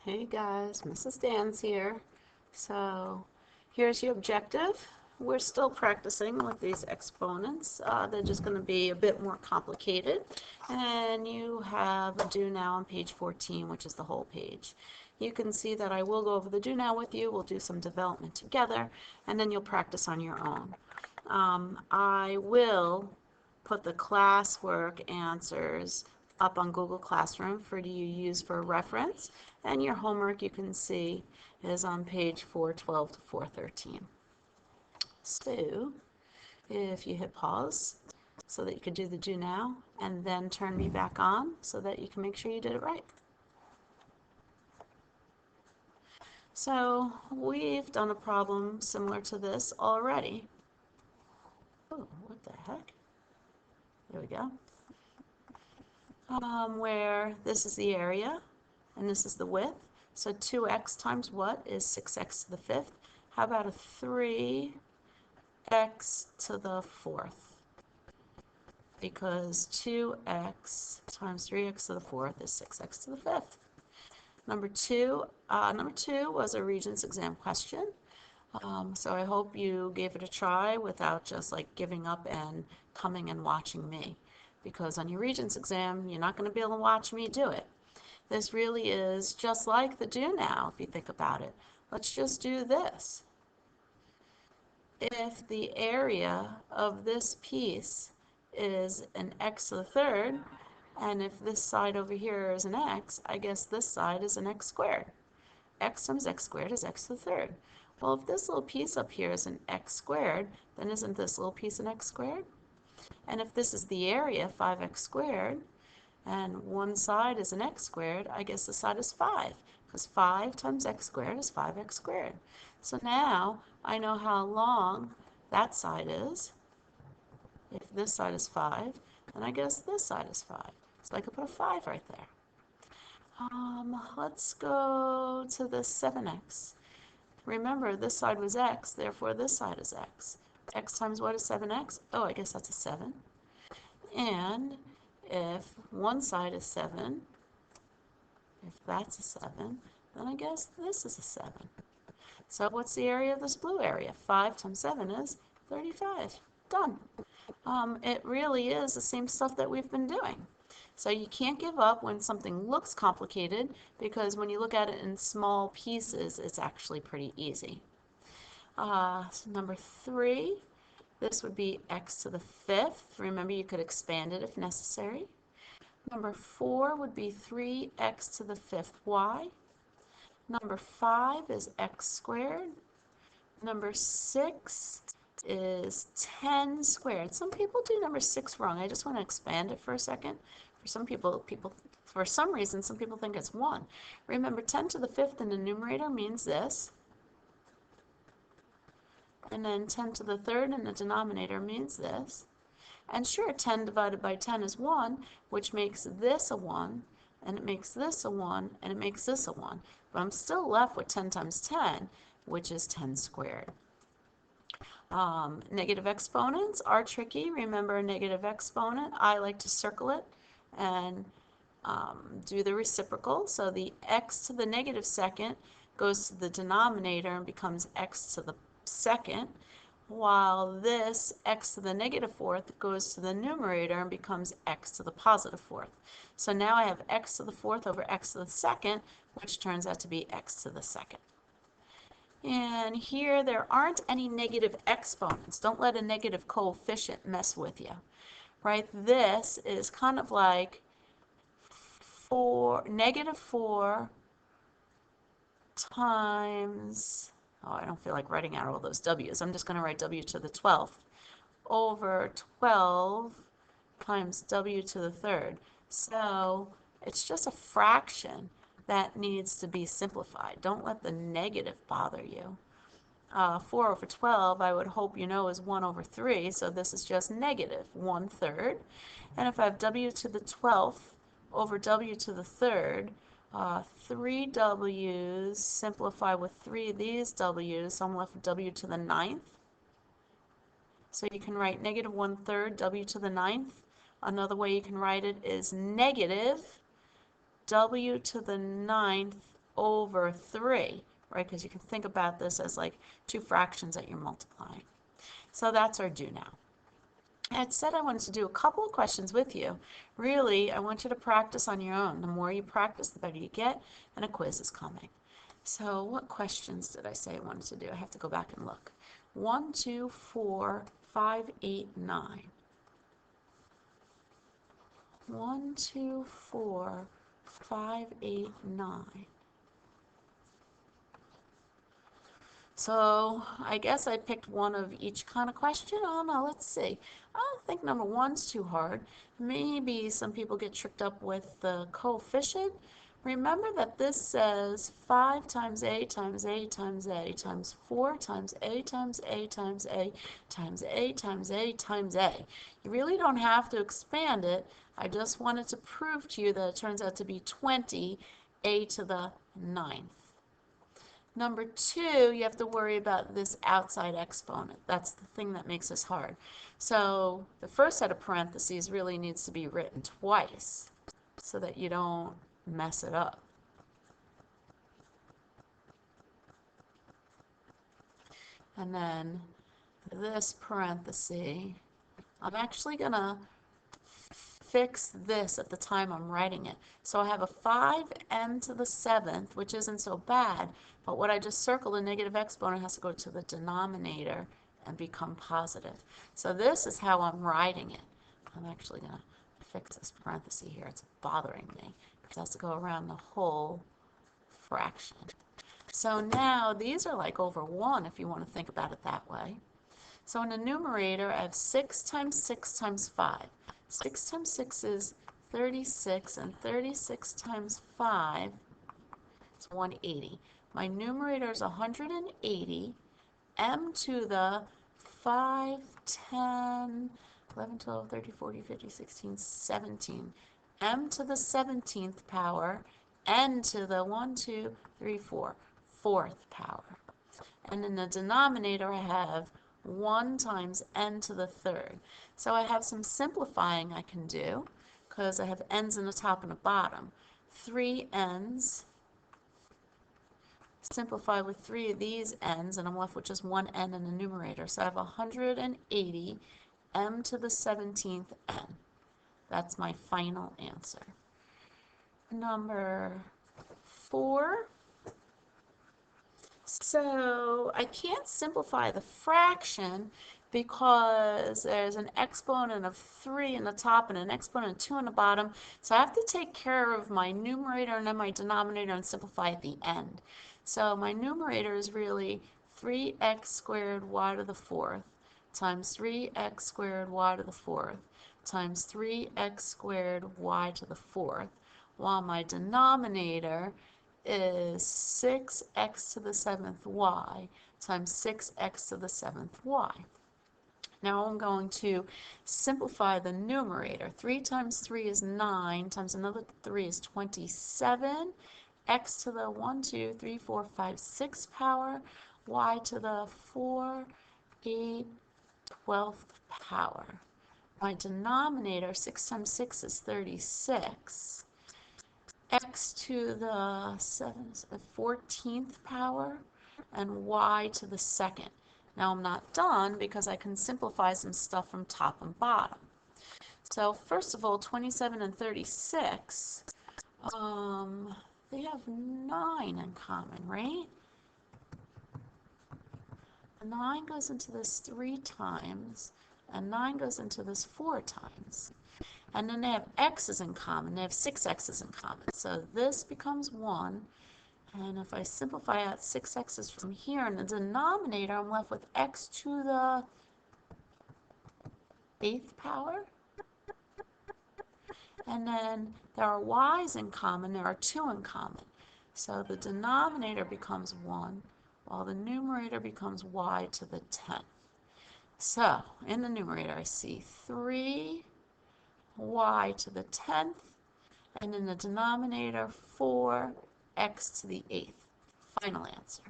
Hey guys, Mrs. Dan's here. So here's your objective. We're still practicing with these exponents. They're just going to be a bit more complicated. And you have a do now on page 14, which is the whole page. You can see that I will go over the do now with you. We'll do some development together, and then you'll practice on your own. I will put the classwork answers up on Google Classroom for you to use for reference, and your homework you can see is on page 412 to 413. So if you hit pause so that you can do the do now, and then turn me back on so that you can make sure you did it right. So we've done a problem similar to this already. Oh, what the heck? There we go. Where this is the area and this is the width. So 2x times what is 6x to the fifth? How about a 3x to the fourth? Because 2x times 3x to the fourth is 6x to the fifth. Number two was a Regents exam question. So I hope you gave it a try without just like giving up and coming and watching me. Because on your Regents exam, you're not going to be able to watch me do it. This really is just like the do now, if you think about it. Let's just do this. If the area of this piece is an x to the third, and if this side over here is an x, I guess this side is an x squared. X times x squared is x to the third. Well, if this little piece up here is an x squared, then isn't this little piece an x squared? And if this is the area, 5x squared, and one side is an x squared, I guess the side is 5, because 5 times x squared is 5x squared. So now I know how long that side is. If this side is 5, then I guess this side is 5. So I could put a 5 right there. Let's go to the 7x. Remember, this side was x, therefore this side is x. X times what is 7x? Oh, I guess that's a 7. And if one side is 7, if that's a 7, then I guess this is a 7. So what's the area of this blue area? 5 times 7 is 35. Done. It really is the same stuff that we've been doing. So you can't give up when something looks complicated, because when you look at it in small pieces, it's actually pretty easy. So number 3, this would be x to the fifth. Remember, you could expand it if necessary. Number 4 would be 3x to the fifth y. Number 5 is x squared. Number 6 is 10 squared. Some people do number 6 wrong. I just want to expand it for a second. For some people, for some reason, some people think it's 1. Remember, 10 to the fifth in the numerator means this. And then 10 to the third in the denominator means this. And sure, 10 divided by 10 is 1, which makes this a 1, and it makes this a 1, and it makes this a 1. But I'm still left with 10 times 10, which is 10 squared. Negative exponents are tricky. Remember, a negative exponent, I like to circle it and do the reciprocal. So the x to the negative second goes to the denominator and becomes x to the second, while this x to the negative fourth goes to the numerator and becomes x to the positive fourth. So now I have x to the fourth over x to the second, which turns out to be x to the second. And here there aren't any negative exponents. Don't let a negative coefficient mess with you, right? This is kind of like negative 4 times, oh, I don't feel like writing out all those w's. I'm just going to write w to the 12th over 12 times w to the third. So it's just a fraction that needs to be simplified. Don't let the negative bother you. 4 over 12, I would hope you know, is 1 over 3, so this is just negative 1/3. And if I have w to the 12th over w to the third, 3 w's simplify with 3 of these w's, so I'm left with w to the 9th. So you can write negative 1/3 w to the 9th. Another way you can write it is negative w to the 9th over 3, right? Because you can think about this as like two fractions that you're multiplying. So that's our do now. I said I wanted to do a couple of questions with you. Really, I want you to practice on your own. The more you practice, the better you get, and a quiz is coming. So what questions did I say I wanted to do? I have to go back and look. 1, 2, 4, 5, 8, 9. 1, 2, 4, 5, 8, 9. So I guess I picked one of each kind of question. Oh no, let's see. I don't think number 1's too hard. Maybe some people get tricked up with the coefficient. Remember that this says 5 times A times A times A times 4 times A times A times A times A times A times A. You really don't have to expand it. I just wanted to prove to you that it turns out to be 20 A to the 9th. Number 2, you have to worry about this outside exponent. That's the thing that makes this hard. So the first set of parentheses really needs to be written twice so that you don't mess it up. And then this parenthesis, I'm actually going to fix this at the time I'm writing it. So I have a 5n to the 7th, which isn't so bad, but what I just circled, a negative exponent, has to go to the denominator and become positive. So this is how I'm writing it. I'm actually going to fix this parenthesis here. It's bothering me because it has to go around the whole fraction. So now these are like over 1 if you want to think about it that way. So in the numerator, I have 6 times 6 times 5. 6 times 6 is 36, and 36 times 5 is 180. My numerator is 180. M to the 5, 10, 11, 12, 13, 14, 15, 16, 17. M to the 17th power. N to the 1, 2, 3, 4, 4th power. And in the denominator, I have 1 times n to the 3rd. So I have some simplifying I can do because I have n's in the top and the bottom. 3 n's. Simplify with 3 of these n's, and I'm left with just 1 n in the numerator. So I have 180 m to the 17th n. That's my final answer. Number 4. So I can't simplify the fraction because there's an exponent of 3 in the top and an exponent of 2 in the bottom. So I have to take care of my numerator and then my denominator and simplify at the end. So my numerator is really 3x squared y to the 4th times 3x squared y to the 4th times 3x squared y to the 4th, while my denominator is 6x to the 7th y times 6x to the 7th y. Now I'm going to simplify the numerator. 3 times 3 is 9, times another 3 is 27. X to the 1, 2, 3, 4, 5, 6 power. Y to the 4, 8, 12th power. My denominator, 6 times 6 is 36. X to the 14th power, and y to the 2nd. Now I'm not done because I can simplify some stuff from top and bottom. So first of all, 27 and 36, they have 9 in common, right? 9 goes into this 3 times, and 9 goes into this 4 times. And then they have x's in common. They have 6 x's in common. So this becomes 1. And if I simplify out 6 x's from here in the denominator, I'm left with x to the 8th power. And then there are y's in common. There are 2 in common. So the denominator becomes 1, while the numerator becomes y to the 10th. So in the numerator, I see 3 y to the 10th, and in the denominator 4x to the 8th. Final answer.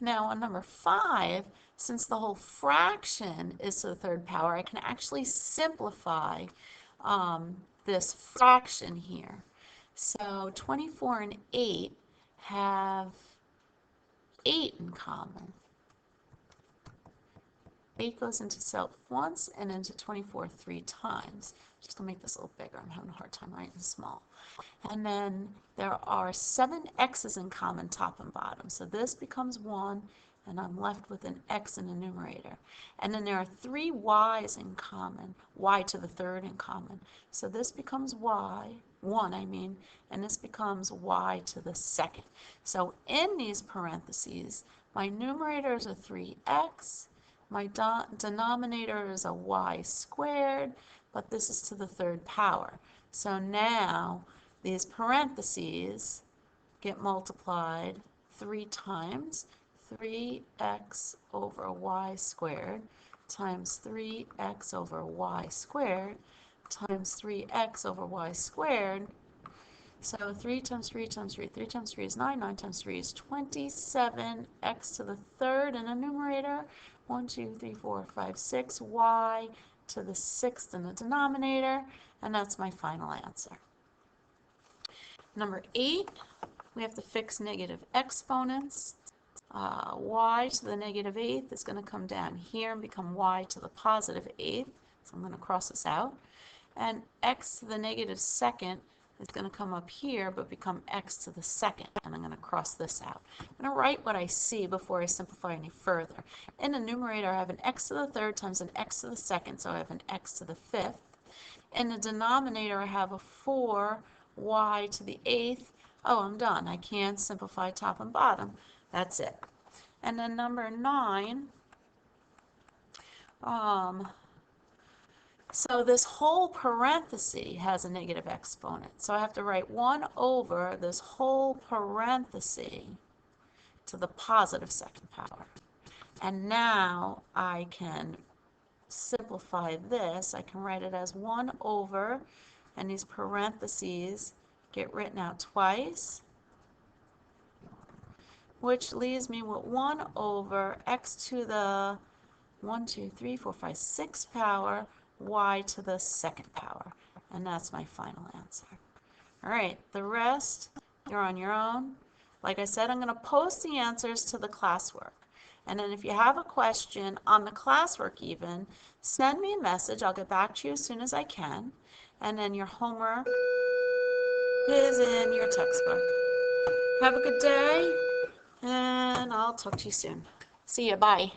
Now on number 5, since the whole fraction is to the 3rd power, I can actually simplify this fraction here. So 24 and 8 have 8 in common. 8 goes into self once and into 24 3 times. Just going to make this a little bigger. I'm having a hard time writing small. And then there are 7 x's in common, top and bottom. So this becomes 1, and I'm left with an x in the numerator. And then there are 3 y's in common, y to the third in common. So this becomes y, 1 I mean, and this becomes y to the second. So in these parentheses, my numerator is a 3x, my denominator is a y squared, but this is to the third power. So now these parentheses get multiplied 3 times. 3x over y squared times 3x over y squared times 3x over y squared. So 3 times 3 times 3, 3 times 3 is 9, 9 times 3 is 27, x to the third in the numerator, 1, 2, 3, 4, 5, 6, y to the sixth in the denominator, and that's my final answer. Number 8, we have to fix negative exponents. Y to the negative 8th is going to come down here and become y to the positive 8th, so I'm going to cross this out. And x to the negative 2nd is going to come up here but become x to the 2nd, and I'm going to cross this out. I'm going to write what I see before I simplify any further. In the numerator, I have an x to the 3rd times an x to the 2nd, so I have an x to the 5th. In the denominator, I have a 4y to the 8th. Oh, I'm done. I can't simplify top and bottom. That's it. And then number 9, so this whole parenthesis has a negative exponent. So I have to write 1 over this whole parenthesis to the positive second power. And now I can simplify this. I can write it as 1 over, and these parentheses get written out twice, which leaves me with 1 over x to the 1, 2, 3, 4, 5, 6 power, y to the 2nd power. And that's my final answer. All right, the rest, you're on your own. Like I said, I'm going to post the answers to the classwork. And then if you have a question on the classwork even, send me a message. I'll get back to you as soon as I can. And then your homework is in your textbook. Have a good day, and I'll talk to you soon. See you. Bye.